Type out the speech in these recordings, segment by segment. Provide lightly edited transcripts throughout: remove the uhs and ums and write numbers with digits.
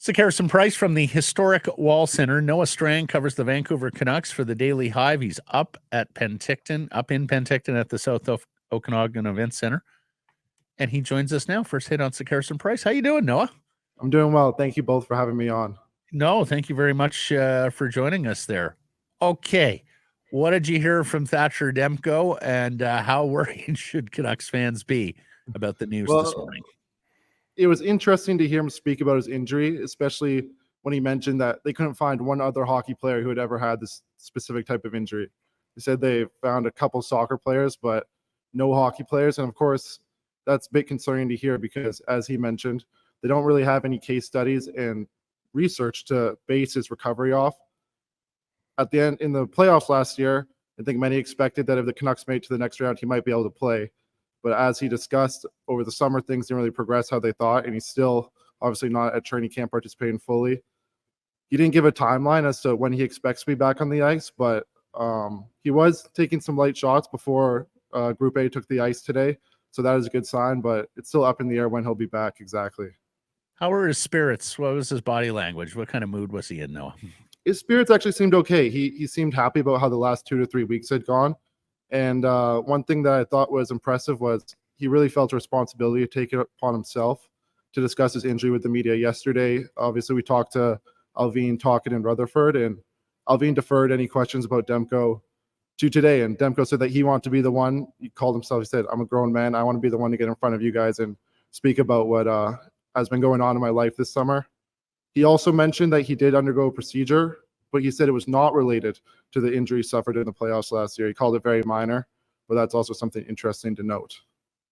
Sekeres from the historic Wall Center. Noah Strang covers the Vancouver Canucks for the Daily Hive. He's up in Penticton at the South Okanagan Event Center. And he joins us now. First hit on Sekeres. How you doing, Noah? I'm doing well. Thank you both for having me on. No, thank you very much for joining us there. Okay. What did you hear from Thatcher Demko, and how worried should Canucks fans be about the news this morning? It was interesting to hear him speak about his injury, especially when he mentioned that they couldn't find one other hockey player who had ever had this specific type of injury. He said they found a couple soccer players, but no hockey players. And of course, that's a bit concerning to hear because, as he mentioned, they don't really have any case studies and research to base his recovery off. At the end, in the playoffs last year, I think many expected that if the Canucks made it to the next round, he might be able to play. But as he discussed over the summer, things didn't really progress how they thought, and he's still obviously not at training camp participating fully. He didn't give a timeline as to when he expects to be back on the ice, but he was taking some light shots before Group A took the ice today, so that is a good sign, but it's still up in the air when he'll be back exactly. How were his spirits? What was his body language? What kind of mood was he in, Noah? His spirits actually seemed okay. He seemed happy about how the last 2 to 3 weeks had gone. And one thing that I thought was impressive was he really felt a responsibility to take it upon himself to discuss his injury with the media yesterday. Obviously, we talked to Alvin, Tocchet, and Rutherford, and Alvin deferred any questions about Demko to today. And Demko said that he wanted to be the one. He called himself, he said, "I'm a grown man. I want to be the one to get in front of you guys and speak about what has been going on in my life this summer." He also mentioned that he did undergo a procedure, but he said it was not related to the injury suffered in the playoffs last year. He called it very minor, but that's also something interesting to note.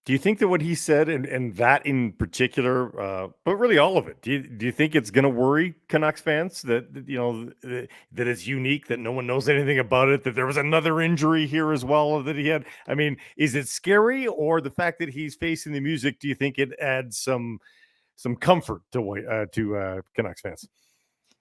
Do you think that what he said and that in particular, but really all of it, do you think it's going to worry Canucks fans that that it's unique, that no one knows anything about it, that there was another injury here as well that he had? I mean, is it scary, or the fact that he's facing the music, do you think it adds some comfort to Canucks fans?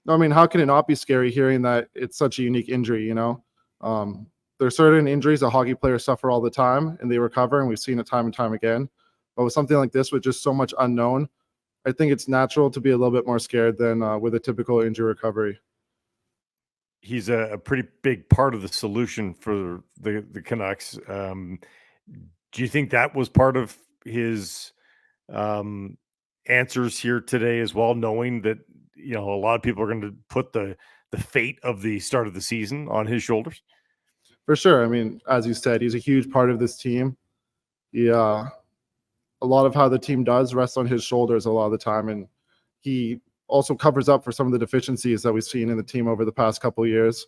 I mean, how can it not be scary hearing that it's such a unique injury, There are certain injuries that hockey players suffer all the time and they recover, and we've seen it time and time again. But with something like this, with just so much unknown, I think it's natural to be a little bit more scared than with a typical injury recovery. He's a pretty big part of the solution for the Canucks. Do you think that was part of his answers here today as well, knowing that a lot of people are going to put the fate of the start of the season on his shoulders? For sure. I mean, as you said, he's a huge part of this team. A lot of how the team does rests on his shoulders a lot of the time, and he also covers up for some of the deficiencies that we've seen in the team over the past couple of years.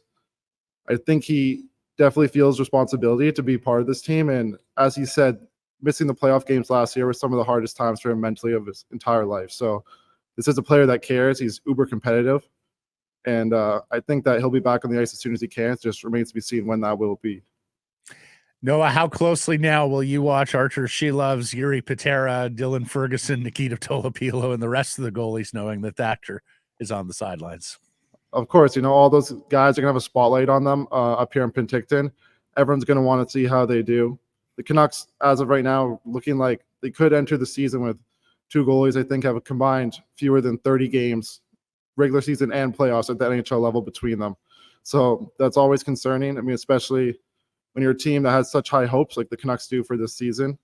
I think he definitely feels responsibility to be part of this team, and as he said, missing the playoff games last year was some of the hardest times for him mentally of his entire life. So this is a player that cares. He's uber competitive. And I think that he'll be back on the ice as soon as he can. It just remains to be seen when that will be. Noah, how closely now will you watch Archer Shelovs, Yuri Patera, Dylan Ferguson, Nikita Tolopilo, and the rest of the goalies, knowing that Thatcher is on the sidelines? Of course, all those guys are going to have a spotlight on them up here in Penticton. Everyone's going to want to see how they do. The Canucks, as of right now, looking like they could enter the season with 2 goalies, I think, have a combined fewer than 30 games, regular season and playoffs at the NHL level between them. So that's always concerning. I mean, especially when you're a team that has such high hopes like the Canucks do for this season.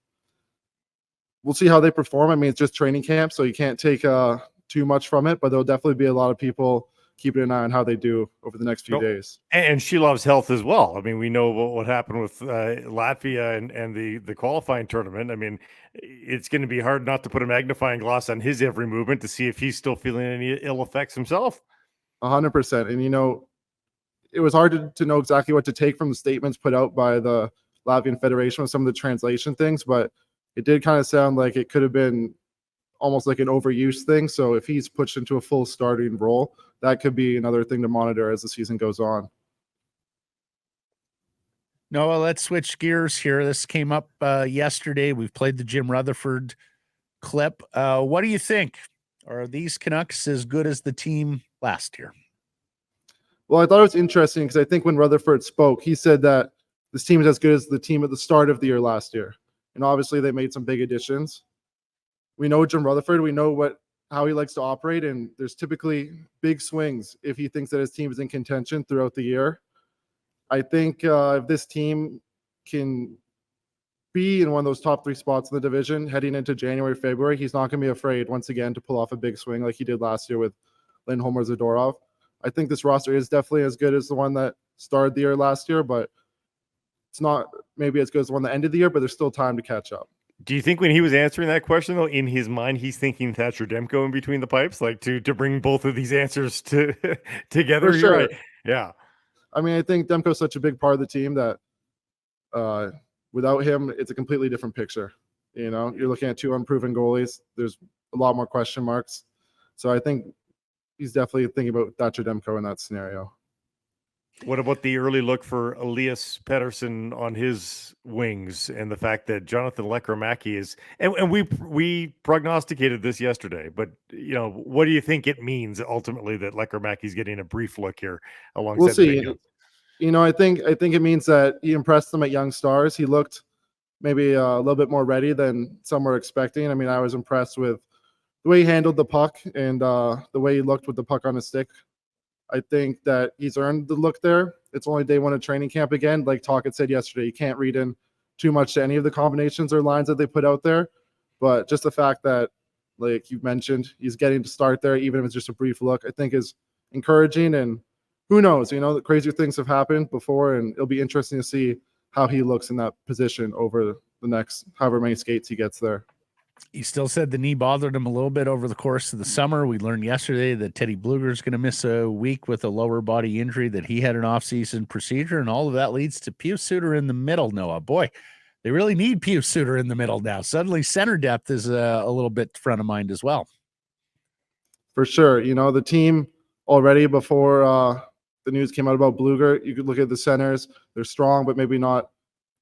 We'll see how they perform. I mean, it's just training camp, so you can't take too much from it, but there'll definitely be a lot of people keeping an eye on how they do over the next few days. And Shelov's health as well. I mean, we know what happened with Latvia and the qualifying tournament. I mean, it's going to be hard not to put a magnifying glass on his every movement to see if he's still feeling any ill effects himself. 100%. And, it was hard to know exactly what to take from the statements put out by the Latvian Federation with some of the translation things, but it did kind of sound like it could have been almost like an overuse thing. So if he's pushed into a full starting role, that could be another thing to monitor as the season goes on. Noah, let's switch gears here. This came up yesterday. We've played the Jim Rutherford clip. What do you think? Are these Canucks as good as the team last year? Well, I thought it was interesting because I think when Rutherford spoke, he said that this team is as good as the team at the start of the year last year. And obviously they made some big additions. We know Jim Rutherford. We know what how he likes to operate, and there's typically big swings if he thinks that his team is in contention throughout the year. I think if this team can be in one of those top 3 spots in the division heading into January, February, he's not going to be afraid once again to pull off a big swing like he did last year with Lindholm or Zadorov. I think this roster is definitely as good as the one that started the year last year, but it's not maybe as good as the one that ended the year, but there's still time to catch up. Do you think when he was answering that question, though, in his mind, he's thinking Thatcher Demko in between the pipes, like to bring both of these answers together? For sure. Right? Yeah. I mean, I think Demko's such a big part of the team that without him, it's a completely different picture. You know, you're looking at 2 unproven goalies. There's a lot more question marks. So I think he's definitely thinking about Thatcher Demko in that scenario. What about the early look for Elias Pettersson on his wings and the fact that Jonathan Lekkerimäki is, and we prognosticated this yesterday, but you know, what do you think it means ultimately that Lekkerimäki's getting a brief look here alongside? We'll see. The you know, I think it means that he impressed them at Young Stars. He looked maybe a little bit more ready than some were expecting. I mean, I was impressed with the way he handled the puck and the way he looked with the puck on his stick. I think that he's earned the look there. It's only day 1 of training camp again. Like Talkett said yesterday, you can't read in too much to any of the combinations or lines that they put out there. But just the fact that, like you mentioned, he's getting to start there, even if it's just a brief look, I think is encouraging. And who knows, you know, the crazier things have happened before, and it'll be interesting to see how he looks in that position over the next however many skates he gets there. He still said the knee bothered him a little bit over the course of the summer. We learned yesterday that Teddy Bluger is going to miss a week with a lower body injury, that he had an off-season procedure, and all of that leads to Pius Suter in the middle, Noah. Boy, they really need Pius Suter in the middle now. Suddenly center depth is a little bit front of mind as well. For sure. You know, the team already before the news came out about Bluger, you could look at the centers. They're strong, but maybe not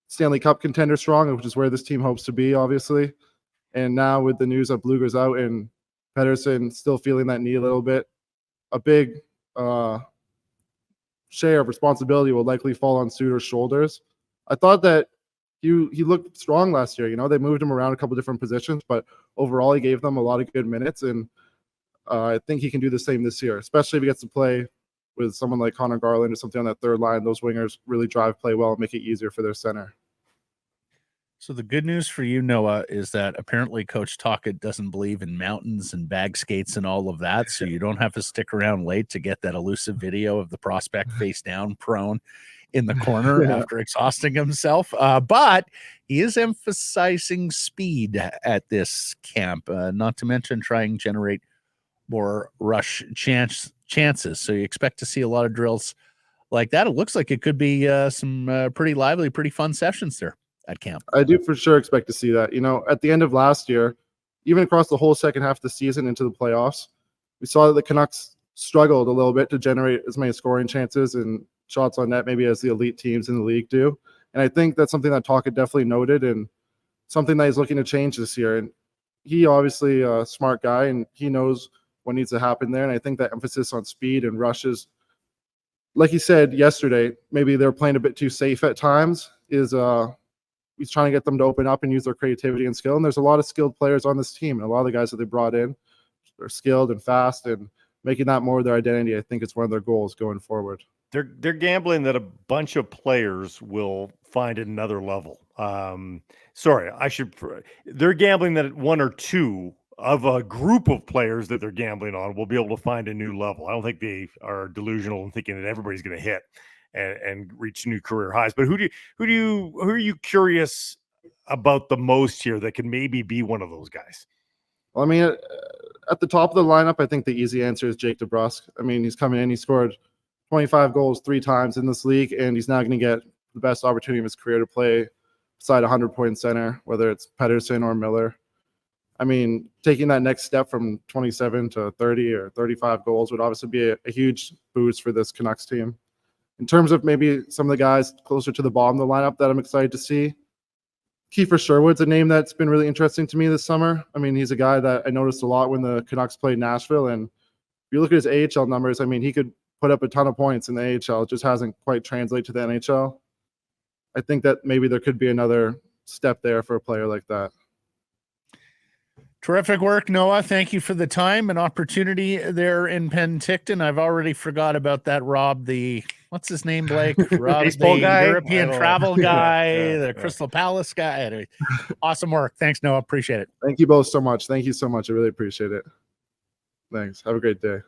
Stanley Cup contender strong, which is where this team hopes to be, obviously. And now with the news that Bluger's out and Paterson still feeling that knee a little bit, a big share of responsibility will likely fall on Suter's shoulders. I thought that he looked strong last year. You know, they moved him around a couple different positions, but overall he gave them a lot of good minutes. And I think he can do the same this year, especially if he gets to play with someone like Connor Garland or something on that third line. Those wingers really drive play well and make it easier for their center. So the good news for you, Noah, is that apparently Coach Talkett doesn't believe in mountains and bag skates and all of that, so you don't have to stick around late to get that elusive video of the prospect face down prone in the corner after exhausting himself. But he is emphasizing speed at this camp, not to mention trying to generate more rush chances. So you expect to see a lot of drills like that. It looks like it could be some pretty lively, pretty fun sessions there at camp. I do for sure expect to see that. You know, at the end of last year, even across the whole second half of the season into the playoffs, we saw that the Canucks struggled a little bit to generate as many scoring chances and shots on net maybe as the elite teams in the league do. And I think that's something that Talkett definitely noted and something that he's looking to change this year. And he obviously a smart guy and he knows what needs to happen there. And I think that emphasis on speed and rushes, like he said yesterday, maybe they're playing a bit too safe at times, is he's trying to get them to open up and use their creativity and skill. And there's a lot of skilled players on this team. And a lot of the guys that they brought in are skilled and fast, and making that more of their identity, I think it's one of their goals going forward. They're gambling that a bunch of players will find another level. They're gambling that 1 or 2 of a group of players that they're gambling on will be able to find a new level. I don't think they are delusional in thinking that everybody's going to hit and reach new career highs. But who are you curious about the most here that can maybe be one of those guys? Well, I mean, at the top of the lineup, I think the easy answer is Jake DeBrusk. I mean, he's coming in, he scored 25 goals 3 times in this league, and he's now going to get the best opportunity of his career to play beside a 100-point center, whether it's Paterson or Miller. I mean, taking that next step from 27 to 30 or 35 goals would obviously be a huge boost for this Canucks team. In terms of maybe some of the guys closer to the bottom of the lineup that I'm excited to see, Kiefer Sherwood's a name that's been really interesting to me this summer. I mean, he's a guy that I noticed a lot when the Canucks played Nashville. And if you look at his AHL numbers, I mean, he could put up a ton of points in the AHL. It just hasn't quite translated to the NHL. I think that maybe there could be another step there for a player like that. Terrific work, Noah. Thank you for the time and opportunity there in Penticton. I've already forgot about that Rob, what's his name, Blake? Rob, Baseball the guy? European I don't travel know. guy, Yeah, the yeah. Crystal Palace guy. Anyway, awesome work. Thanks, Noah. Appreciate it. Thank you both so much. Thank you so much. I really appreciate it. Thanks. Have a great day.